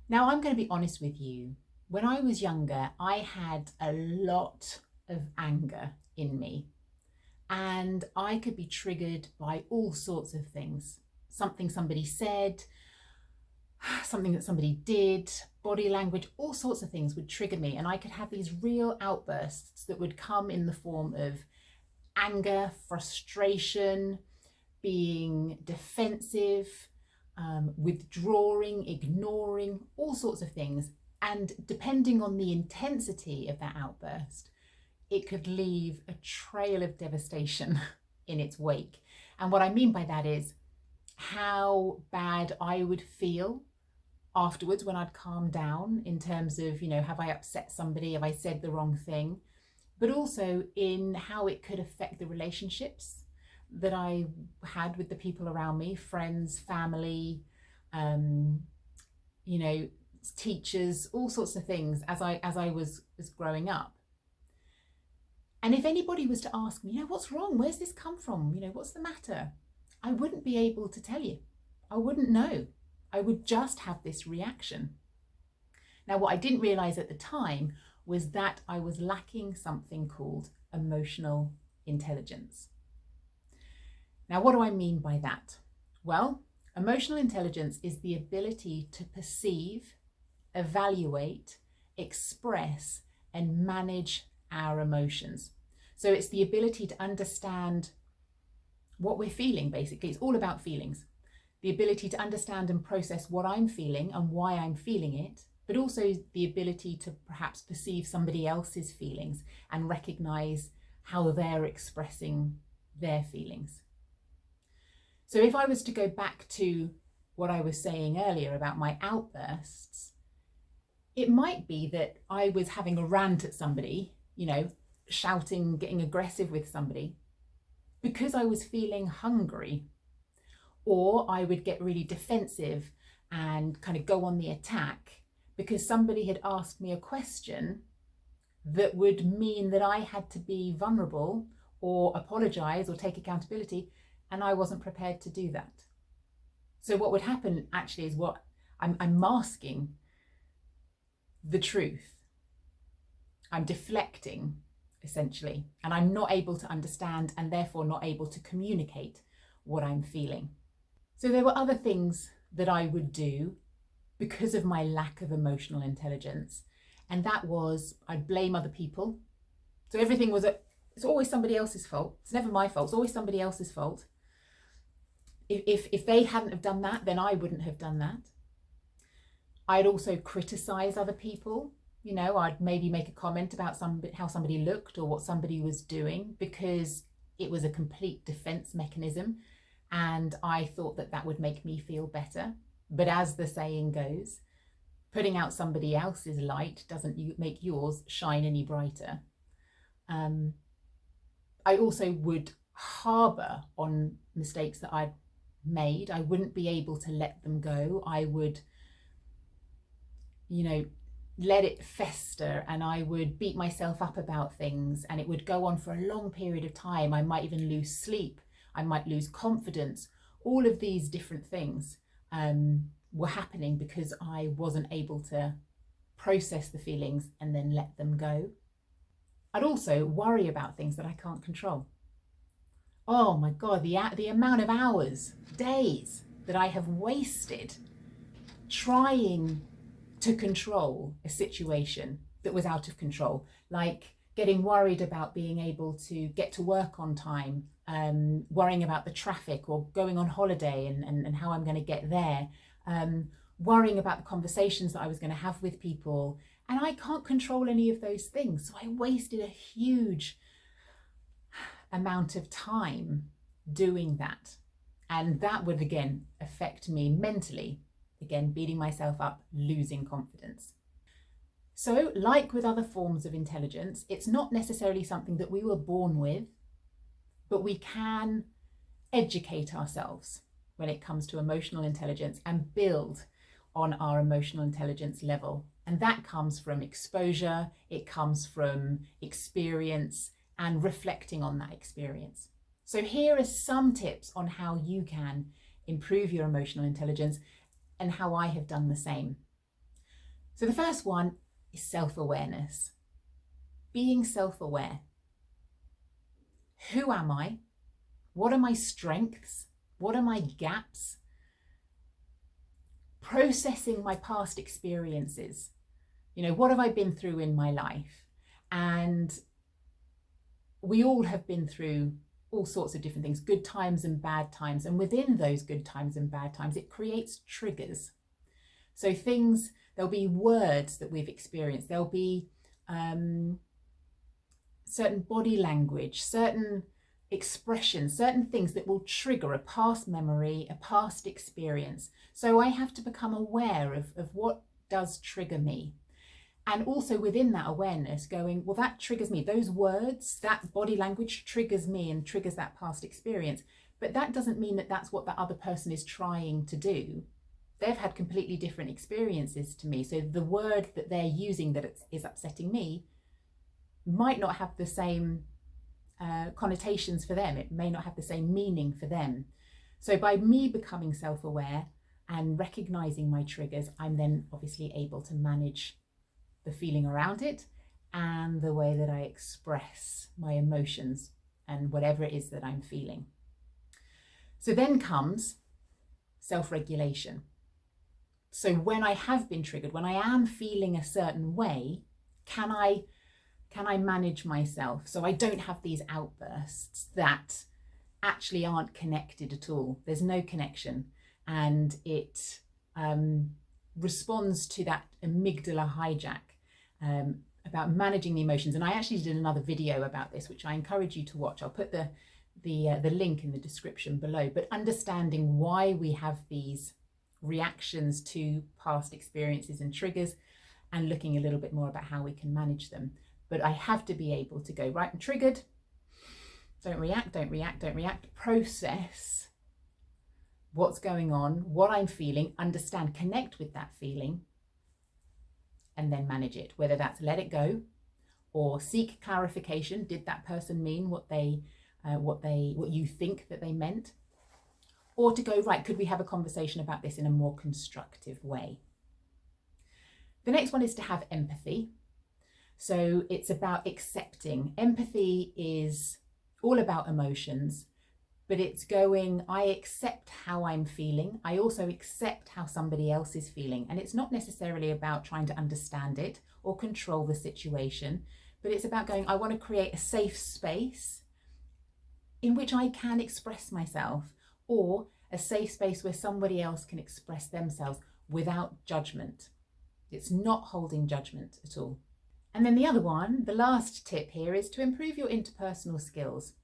Now, I'm going to be honest with you. When I was younger, I had a lot of anger in me, and I could be triggered by all sorts of things. Something somebody said, something that somebody did, body language, all sorts of things would trigger me. And I could have these real outbursts that would come in the form of anger, frustration, being defensive, withdrawing, ignoring, all sorts of things. And depending on the intensity of that outburst, it could leave a trail of devastation in its wake. And what I mean by that is how bad I would feel afterwards when I'd calm down, in terms of, have I upset somebody? Have I said the wrong thing? But also in how it could affect the relationships that I had with the people around me, friends, family, teachers, all sorts of things as I was growing up. And if anybody was to ask me, what's wrong? Where's this come from? What's the matter? I wouldn't be able to tell you. I wouldn't know. I would just have this reaction. Now, what I didn't realize at the time was that I was lacking something called emotional intelligence. Now, what do I mean by that? Well, emotional intelligence is the ability to perceive, evaluate, express, and manage our emotions. So it's the ability to understand what we're feeling, basically. It's all about feelings. The ability to understand and process what I'm feeling and why I'm feeling it, but also the ability to perhaps perceive somebody else's feelings and recognize how they're expressing their feelings. So if I was to go back to what I was saying earlier about my outbursts, it might be that I was having a rant at somebody, shouting, getting aggressive with somebody, because I was feeling hungry. Or I would get really defensive and kind of go on the attack because somebody had asked me a question that would mean that I had to be vulnerable or apologize or take accountability, and I wasn't prepared to do that. So what would happen actually is what I'm masking the truth. I'm deflecting, essentially, and I'm not able to understand and therefore not able to communicate what I'm feeling. So there were other things that I would do because of my lack of emotional intelligence, and that was I'd blame other people. So everything was it's always somebody else's fault. It's never my fault. It's always somebody else's fault. If they hadn't have done that, then I wouldn't have done that. I'd also criticize other people. I'd maybe make a comment about how somebody looked or what somebody was doing because it was a complete defense mechanism. And I thought that would make me feel better. But as the saying goes, putting out somebody else's light doesn't make yours shine any brighter. I also would harbour on mistakes that I'd made. I wouldn't be able to let them go. I would, let it fester, and I would beat myself up about things, and it would go on for a long period of time. I might even lose sleep. I might lose confidence. All of these different things were happening because I wasn't able to process the feelings and then let them go. I'd also worry about things that I can't control. Oh my God, the amount of hours, days that I have wasted trying to control a situation that was out of control, like getting worried about being able to get to work on time, worrying about the traffic, or going on holiday and how I'm going to get there, worrying about the conversations that I was going to have with people. And I can't control any of those things. So I wasted a huge amount of time doing that. And that would, again, affect me mentally. Again, beating myself up, losing confidence. So, like with other forms of intelligence, it's not necessarily something that we were born with, but we can educate ourselves when it comes to emotional intelligence and build on our emotional intelligence level. And that comes from exposure, it comes from experience and reflecting on that experience. So here are some tips on how you can improve your emotional intelligence and how I have done the same. So the first one is self-awareness. Being self-aware. Who am I? What are my strengths? What are my gaps? Processing my past experiences. What have I been through in my life? And we all have been through all sorts of different things, good times and bad times. And within those good times and bad times, it creates triggers. So there'll be words that we've experienced. There'll be certain body language, certain expressions, certain things that will trigger a past memory, a past experience. So I have to become aware of what does trigger me. And also within that awareness going, well, that triggers me. Those words, that body language triggers me and triggers that past experience. But that doesn't mean that that's what the other person is trying to do. They've had completely different experiences to me. So the word that they're using that is upsetting me might not have the same connotations for them. It may not have the same meaning for them. So by me becoming self-aware and recognizing my triggers, I'm then obviously able to manage the feeling around it and the way that I express my emotions and whatever it is that I'm feeling. So then comes self-regulation. So when I have been triggered, when I am feeling a certain way, can I manage myself so I don't have these outbursts that actually aren't connected at all? There's no connection, and it responds to that amygdala hijack about managing the emotions. And I actually did another video about this, which I encourage you to watch. I'll put the link in the description below. But understanding why we have these reactions to past experiences and triggers, and looking a little bit more about how we can manage them. But I have to be able to go, right, I'm triggered. Don't react, don't react, don't react. Process what's going on, what I'm feeling, understand, connect with that feeling, and then manage it. Whether that's let it go or seek clarification. Did that person mean what you think that they meant? Or to go, right, could we have a conversation about this in a more constructive way? The next one is to have empathy. So it's about accepting. Empathy is all about emotions, but it's going, I accept how I'm feeling. I also accept how somebody else is feeling. And it's not necessarily about trying to understand it or control the situation, but it's about going, I want to create a safe space in which I can express myself, or a safe space where somebody else can express themselves without judgment. It's not holding judgment at all. And then the other one, the last tip here, is to improve your interpersonal skills.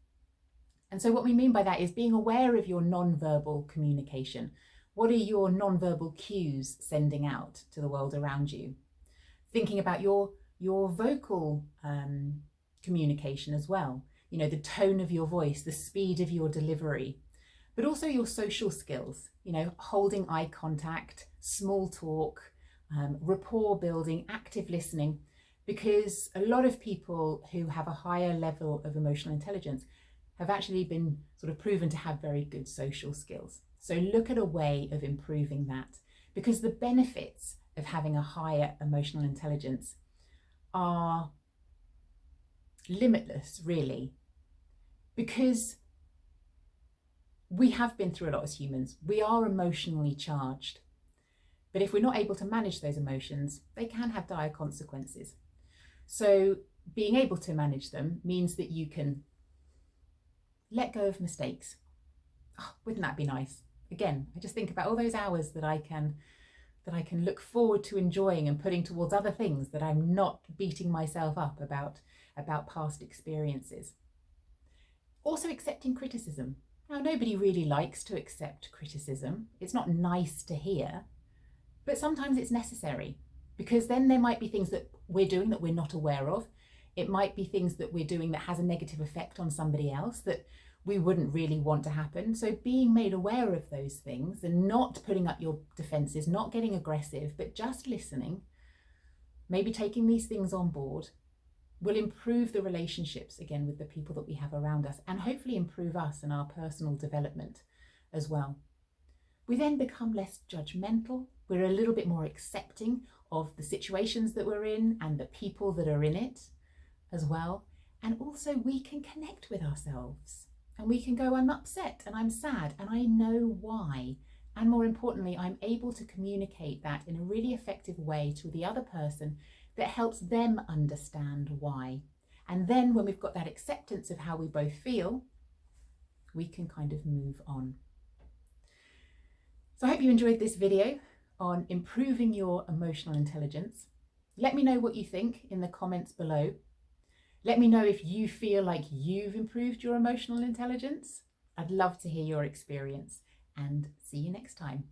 And so what we mean by that is being aware of your non-verbal communication. What are your non-verbal cues sending out to the world around you? Thinking about your vocal communication as well. The tone of your voice, the speed of your delivery, but also your social skills, holding eye contact, small talk, rapport building, active listening, because a lot of people who have a higher level of emotional intelligence have actually been sort of proven to have very good social skills. So look at a way of improving that, because the benefits of having a higher emotional intelligence are limitless, really, because we have been through a lot as humans. We are emotionally charged, but if we're not able to manage those emotions, they can have dire consequences. So being able to manage them means that you can let go of mistakes. Oh, wouldn't that be nice? Again, I just think about all those hours that I can look forward to enjoying and putting towards other things, that I'm not beating myself up about past experiences. Also accepting criticism. Now, nobody really likes to accept criticism. It's not nice to hear, but sometimes it's necessary, because then there might be things that we're doing that we're not aware of. It might be things that we're doing that has a negative effect on somebody else that we wouldn't really want to happen. So being made aware of those things and not putting up your defenses, not getting aggressive, but just listening, maybe taking these things on board, will improve the relationships again with the people that we have around us, and hopefully improve us and our personal development as well. We then become less judgmental. We're a little bit more accepting of the situations that we're in and the people that are in it as well. And also we can connect with ourselves and we can go, I'm upset and I'm sad and I know why. And more importantly, I'm able to communicate that in a really effective way to the other person that helps them understand why. And then when we've got that acceptance of how we both feel, we can kind of move on. So I hope you enjoyed this video on improving your emotional intelligence. Let me know what you think in the comments below. Let me know if you feel like you've improved your emotional intelligence. I'd love to hear your experience, and see you next time.